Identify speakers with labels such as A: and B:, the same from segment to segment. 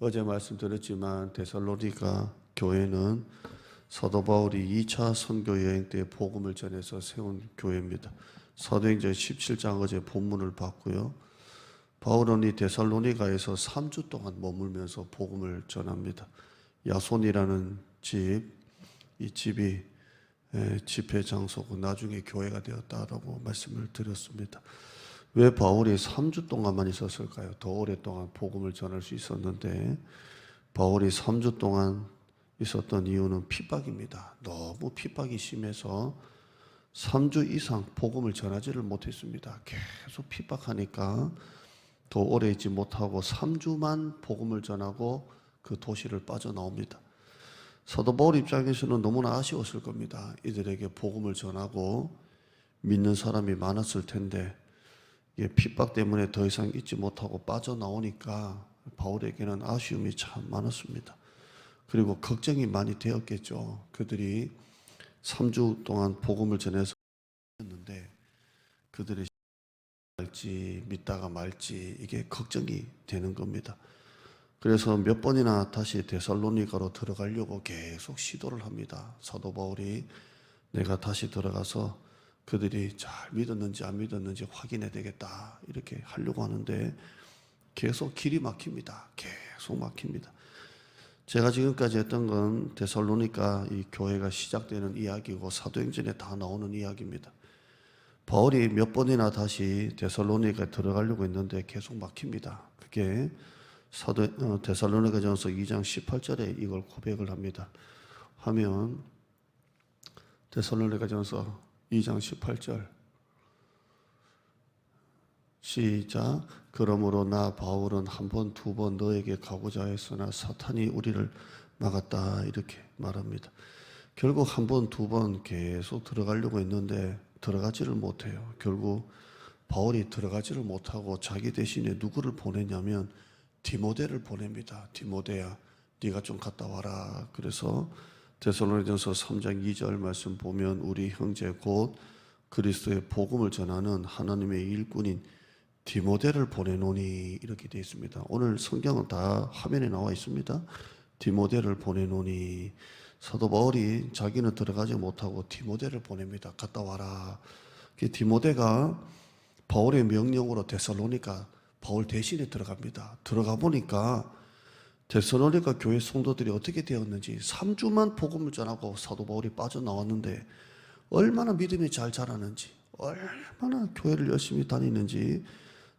A: 어제 말씀드렸지만 데살로니가 교회는 사도 바울이 2차 선교 여행 때 복음을 전해서 세운 교회입니다. 사도행전 17장 어제 본문을 봤고요. 바울은 이 데살로니가에서 3주 동안 머물면서 복음을 전합니다. 야손이라는 집, 이 집이 집회 장소고 나중에 교회가 되었다라고 말씀을 드렸습니다. 왜 바울이 3주 동안만 있었을까요? 더 오랫동안 복음을 전할 수 있었는데 바울이 3주 동안 있었던 이유는 핍박입니다. 너무 핍박이 심해서 3주 이상 복음을 전하지를 못했습니다. 계속 핍박하니까 더 오래 있지 못하고 3주만 복음을 전하고 그 도시를 빠져나옵니다. 사도 바울 입장에서는 너무나 아쉬웠을 겁니다. 이들에게 복음을 전하고 믿는 사람이 많았을 텐데 핍박 때문에 더 이상 있지 못하고 빠져나오니까 바울에게는 아쉬움이 참 많았습니다. 그리고 걱정이 많이 되었겠죠. 그들이 3주 동안 복음을 전해서 했는데 그들이 말지 믿다가 말지 이게 걱정이 되는 겁니다. 그래서 몇 번이나 다시 데살로니가로 들어가려고 계속 시도를 합니다. 사도 바울이 내가 다시 들어가서 그들이 잘 믿었는지 안 믿었는지 확인해야 되겠다 이렇게 하려고 하는데 계속 길이 막힙니다. 계속 막힙니다. 제가 지금까지 했던 건 데살로니가 이 교회가 시작되는 이야기고 사도행전에 다 나오는 이야기입니다. 바울이 몇 번이나 다시 데살로니가에 들어가려고 했는데 계속 막힙니다. 그게 데살로니가전서 2장 18절에 이걸 고백을 합니다. 하면 데살로니가전서 2장 18절 시작. 그러므로 나 바울은 한 번, 두 번 너에게 가고자 했으나 사탄이 우리를 막았다 이렇게 말합니다. 결국 한 번, 두 번 계속 들어가려고 했는데 들어가지를 못해요. 결국 바울이 들어가지를 못하고 자기 대신에 누구를 보내냐면 디모데를 보냅니다. 디모데야 네가 좀 갔다 와라. 그래서 데살로니가전서 3장 2절 말씀 보면 우리 형제 곧 그리스도의 복음을 전하는 하나님의 일꾼인 디모데를 보내노니 이렇게 되어 있습니다. 오늘 성경은 다 화면에 나와 있습니다. 디모데를 보내노니 사도 바울이 자기는 들어가지 못하고 디모데를 보냅니다. 갔다 와라. 디모데가 바울의 명령으로 데살로니가 바울 대신에 들어갑니다. 들어가 보니까 데살로니가 교회 성도들이 어떻게 되었는지 3주만 복음을 전하고 사도 바울이 빠져나왔는데 얼마나 믿음이 잘 자라는지 얼마나 교회를 열심히 다니는지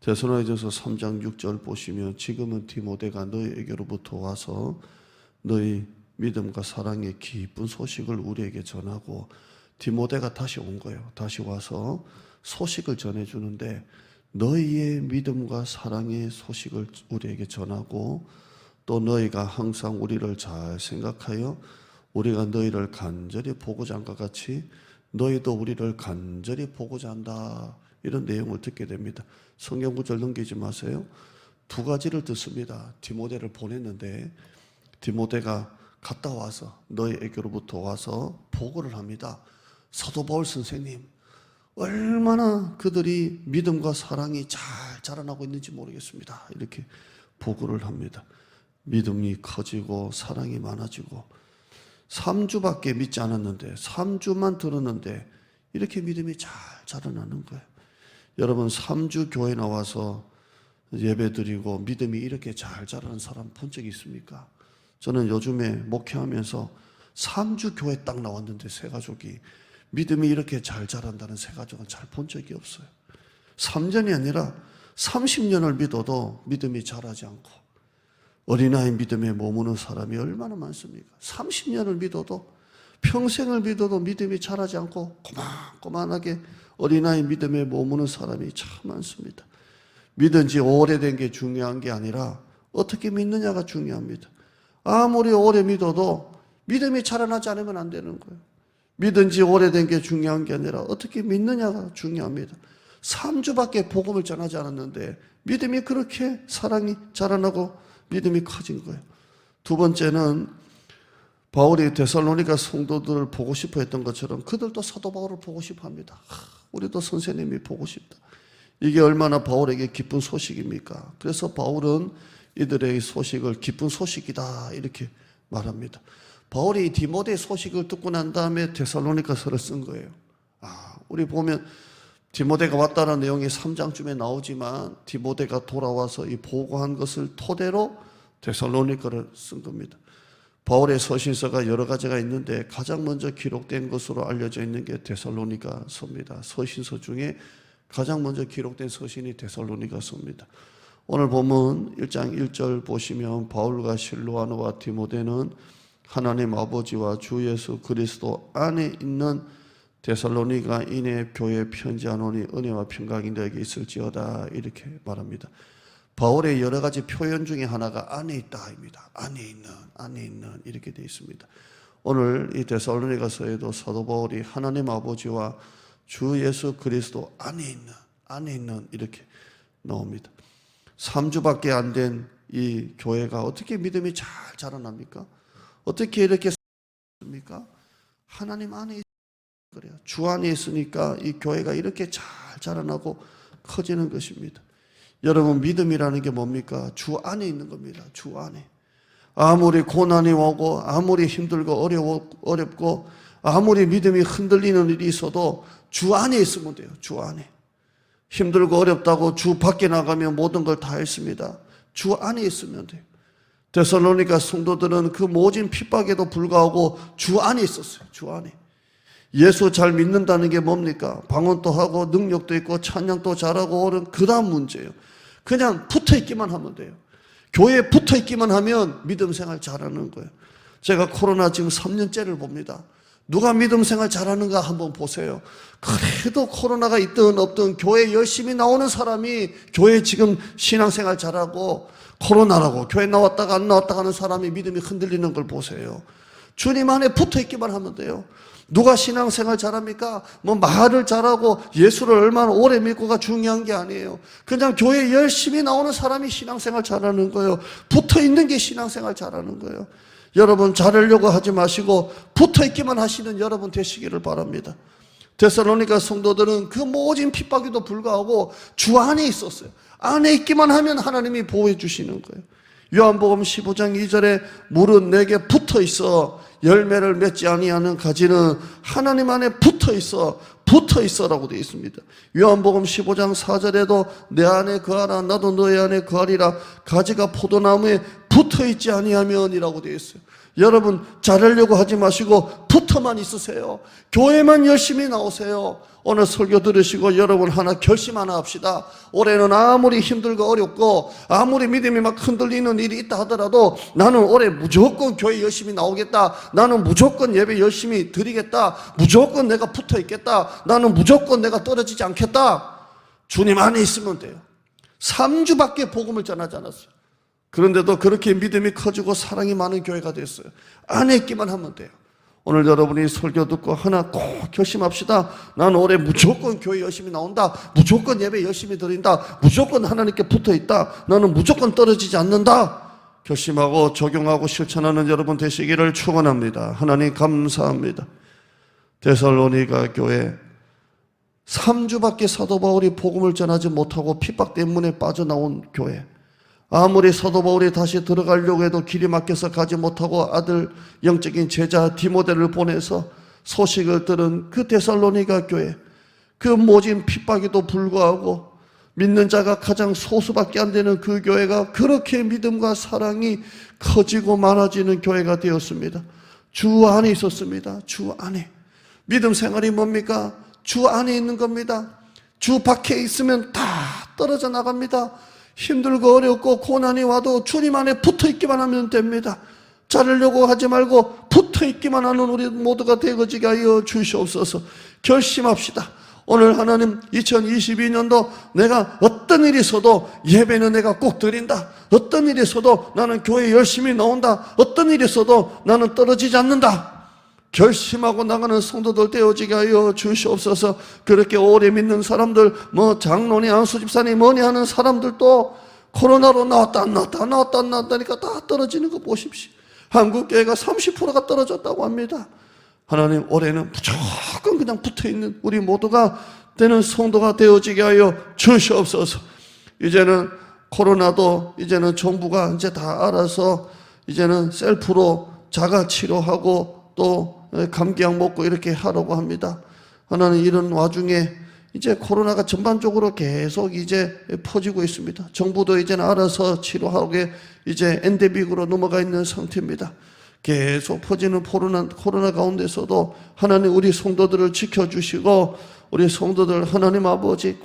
A: 데살로니가전서 3장 6절 보시면 지금은 디모데가 너희에게로부터 와서 너희 믿음과 사랑의 기쁜 소식을 우리에게 전하고 디모데가 다시 온 거예요. 다시 와서 소식을 전해주는데 너희의 믿음과 사랑의 소식을 우리에게 전하고 또 너희가 항상 우리를 잘 생각하여 우리가 너희를 간절히 보고자 한 것 같이 너희도 우리를 간절히 보고자 한다. 이런 내용을 듣게 됩니다. 성경 구절 넘기지 마세요. 두 가지를 듣습니다. 디모데를 보냈는데 디모데가 갔다 와서 너희에게로부터 와서 보고를 합니다. 사도 바울 선생님 얼마나 그들이 믿음과 사랑이 잘 자라나고 있는지 모르겠습니다. 이렇게 보고를 합니다. 믿음이 커지고 사랑이 많아지고 3주밖에 믿지 않았는데 3주만 들었는데 이렇게 믿음이 잘 자라나는 거예요. 여러분 3주 교회 나와서 예배드리고 믿음이 이렇게 잘 자라는 사람 본 적 있습니까? 저는 요즘에 목회하면서 3주 교회 딱 나왔는데 새 가족이 믿음이 이렇게 잘 자란다는 새 가족은 잘 본 적이 없어요. 3년이 아니라 30년을 믿어도 믿음이 자라지 않고 어린아이 믿음에 머무는 사람이 얼마나 많습니까? 30년을 믿어도 평생을 믿어도 믿음이 자라지 않고 꼬만꼬만하게 어린아이 믿음에 머무는 사람이 참 많습니다. 믿은 지 오래된 게 중요한 게 아니라 어떻게 믿느냐가 중요합니다. 아무리 오래 믿어도 믿음이 자라나지 않으면 안 되는 거예요. 믿은 지 오래된 게 중요한 게 아니라 어떻게 믿느냐가 중요합니다. 3주밖에 복음을 전하지 않았는데 믿음이 그렇게 사랑이 자라나고 믿음이 커진 거예요. 두 번째는 바울이 데살로니가 성도들을 보고 싶어 했던 것처럼 그들도 사도 바울을 보고 싶어 합니다. 우리도 선생님이 보고 싶다. 이게 얼마나 바울에게 기쁜 소식입니까? 그래서 바울은 이들의 소식을 기쁜 소식이다 이렇게 말합니다. 바울이 디모데 소식을 듣고 난 다음에 데살로니가서를 쓴 거예요. 우리 보면 디모데가 왔다는 내용이 3장쯤에 나오지만 디모데가 돌아와서 이 보고한 것을 토대로 데살로니가를 쓴 겁니다. 바울의 서신서가 여러 가지가 있는데 가장 먼저 기록된 것으로 알려져 있는 게 데살로니가서입니다. 서신서 중에 가장 먼저 기록된 서신이 데살로니가서입니다. 오늘 본문 1장 1절 보시면 바울과 실로아노와 디모데는 하나님 아버지와 주 예수 그리스도 안에 있는 데살로니가인의 교회에 편지하노니 은혜와 평강이 너에게 있을지어다 이렇게 말합니다. 바울의 여러 가지 표현 중에 하나가 안에 있다입니다. 안에 있는 이렇게 되어 있습니다. 오늘 이 데살로니가서에도 사도 바울이 하나님 아버지와 주 예수 그리스도 안에 있는 이렇게 나옵니다. 3주밖에 안 된 이 교회가 어떻게 믿음이 잘 자라납니까? 어떻게 이렇게 습니까? 하나님 안에 있으니까 그래요. 주 안에 있으니까 이 교회가 이렇게 잘 자라나고 커지는 것입니다. 여러분, 믿음이라는 게 뭡니까? 주 안에 있는 겁니다. 주 안에. 아무리 고난이 오고 아무리 힘들고 어렵고 아무리 믿음이 흔들리는 일이 있어도 주 안에 있으면 돼요. 주 안에. 힘들고 어렵다고 주 밖에 나가면 모든 걸 다 했습니다. 주 안에 있으면 돼요. 데살로니가 성도들은 그 모진 핍박에도 불구하고 주 안에 있었어요. 주 안에. 예수 잘 믿는다는 게 뭡니까? 방언도 하고 능력도 있고 찬양도 잘하고 오른 그 다음 문제예요. 그냥 붙어있기만 하면 돼요. 교회에 붙어있기만 하면 믿음 생활 잘하는 거예요. 제가 코로나 지금 3년째를 봅니다. 누가 믿음 생활 잘하는가 한번 보세요. 그래도 코로나가 있든 없든 교회 열심히 나오는 사람이 교회 지금 신앙생활 잘하고 코로나라고 교회 나왔다가 안 나왔다가 하는 사람이 믿음이 흔들리는 걸 보세요. 주님 안에 붙어있기만 하면 돼요. 누가 신앙생활 잘합니까? 뭐 말을 잘하고 예수를 얼마나 오래 믿고가 중요한 게 아니에요. 그냥 교회 열심히 나오는 사람이 신앙생활 잘하는 거예요. 붙어있는 게 신앙생활 잘하는 거예요. 여러분, 잘하려고 하지 마시고 붙어있기만 하시는 여러분 되시기를 바랍니다. 데살로니가 성도들은 그 모진 핍박에도 불구하고 주 안에 있었어요. 안에 있기만 하면 하나님이 보호해 주시는 거예요. 요한복음 15장 2절에 물은 내게 붙어 있어 열매를 맺지 아니하는 가지는 하나님 안에 붙어 있어라고 되어 있습니다. 요한복음 15장 4절에도 내 안에 거하라 나도 너의 안에 거하리라 가지가 포도나무에 붙어 있지 아니하면이라고 되어 있어요. 여러분, 잘하려고 하지 마시고 붙어만 있으세요. 교회만 열심히 나오세요. 오늘 설교 들으시고 여러분 하나 결심 하나 합시다. 올해는 아무리 힘들고 어렵고 아무리 믿음이 막 흔들리는 일이 있다 하더라도 나는 올해 무조건 교회 열심히 나오겠다. 나는 무조건 예배 열심히 드리겠다. 무조건 내가 붙어 있겠다. 나는 무조건 내가 떨어지지 않겠다. 주님 안에 있으면 돼요. 3주밖에 복음을 전하지 않았어요. 그런데도 그렇게 믿음이 커지고 사랑이 많은 교회가 됐어요. 안에 있기만 하면 돼요. 오늘 여러분이 설교 듣고 하나 꼭 결심합시다. 난 올해 무조건 교회 열심히 나온다. 무조건 예배 열심히 드린다. 무조건 하나님께 붙어있다. 나는 무조건 떨어지지 않는다. 결심하고 적용하고 실천하는 여러분 되시기를 축원합니다. 하나님 감사합니다. 데살로니가 교회 3주밖에 사도 바울이 복음을 전하지 못하고 핍박 때문에 빠져나온 교회. 아무리 사도 바울이 다시 들어가려고 해도 길이 막혀서 가지 못하고 아들 영적인 제자 디모데를 보내서 소식을 들은 그 데살로니가 교회, 그 모진 핍박에도 불구하고 믿는 자가 가장 소수밖에 안 되는 그 교회가 그렇게 믿음과 사랑이 커지고 많아지는 교회가 되었습니다. 주 안에 있었습니다. 주 안에. 믿음 생활이 뭡니까? 주 안에 있는 겁니다. 주 밖에 있으면 다 떨어져 나갑니다. 힘들고 어렵고 고난이 와도 주님 안에 붙어있기만 하면 됩니다. 자르려고 하지 말고 붙어있기만 하는 우리 모두가 되어지게 하여 주시옵소서. 결심합시다. 오늘 하나님 2022년도 내가 어떤 일이 있어도 예배는 내가 꼭 드린다. 어떤 일이 있어도 나는 교회 열심히 나온다. 어떤 일이 있어도 나는 떨어지지 않는다. 결심하고 나가는 성도들 되어지게 하여 주시옵소서. 그렇게 오래 믿는 사람들, 장로니 안수집사니 뭐니 하는 사람들도 코로나로 나왔다 안 나왔다니까 다 떨어지는 거 보십시오. 한국교회가 30%가 떨어졌다고 합니다. 하나님, 올해는 무조건 그냥 붙어있는 우리 모두가 되는 성도가 되어지게 하여 주시옵소서. 이제는 코로나도 이제는 정부가 이제 다 알아서 이제는 셀프로 자가 치료하고 또 감기약 먹고 이렇게 하라고 합니다. 하나님, 이런 와중에 이제 코로나가 전반적으로 계속 이제 퍼지고 있습니다. 정부도 이제는 알아서 치료하게 이제 엔데믹으로 넘어가 있는 상태입니다. 계속 퍼지는 코로나 가운데서도 하나님, 우리 성도들을 지켜주시고 우리 성도들 하나님 아버지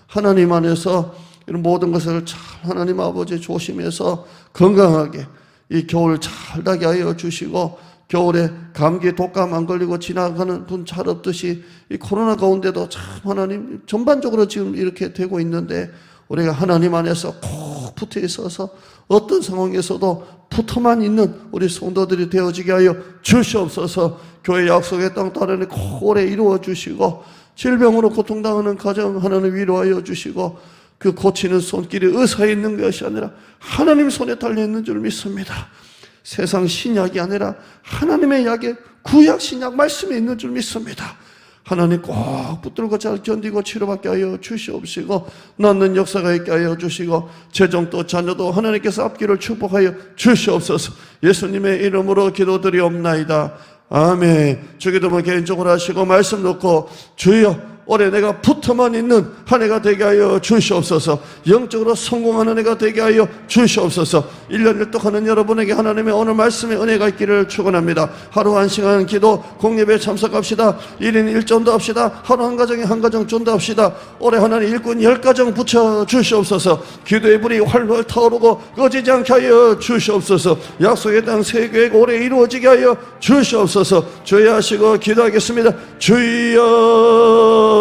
A: 하나님 안에서 이런 모든 것을 잘 하나님 아버지 조심해서 건강하게 이 겨울 잘 나게 하여 주시고, 겨울에 감기 독감 안 걸리고 지나가는 분 잘 없듯이 이 코로나 가운데도 참 하나님 전반적으로 지금 이렇게 되고 있는데, 우리가 하나님 안에서 꼭 붙어 있어서 어떤 상황에서도 붙어만 있는 우리 성도들이 되어지게 하여 주시옵소서. 교회 약속의 땅 따르니 꼭 오래 이루어 주시고, 질병으로 고통당하는 가정 하나님 위로하여 주시고, 그 고치는 손길이 의사에 있는 것이 아니라 하나님 손에 달려 있는 줄 믿습니다. 세상 신약이 아니라 하나님의 약에 구약 신약 말씀이 있는 줄 믿습니다. 하나님 꼭 붙들고 잘 견디고 치료받게 하여 주시옵시고, 낫는 역사가 있게 하여 주시고, 재정도 자녀도 하나님께서 앞길을 축복하여 주시옵소서. 예수님의 이름으로 기도드리옵나이다. 아멘. 주기도문 개인적으로 하시고 말씀 놓고, 주여 올해 내가 붙어만 있는 한 해가 되게 하여 주시옵소서. 영적으로 성공하는 해가 되게 하여 주시옵소서. 1년 1도 하는 여러분에게 하나님의 오늘 말씀의 은혜가 있기를 축원합니다. 하루 한 시간 기도 공예배에 참석합시다. 1인 1전도 합시다. 하루 한 가정에 한 가정 전도합시다. 올해 하나님 일꾼 10가정 붙여 주시옵소서. 기도의 불이 활활 타오르고 꺼지지 않게 하여 주시옵소서. 약속의 땅 세계가 올해 이루어지게 하여 주시옵소서. 주여 하시고 기도하겠습니다. 주여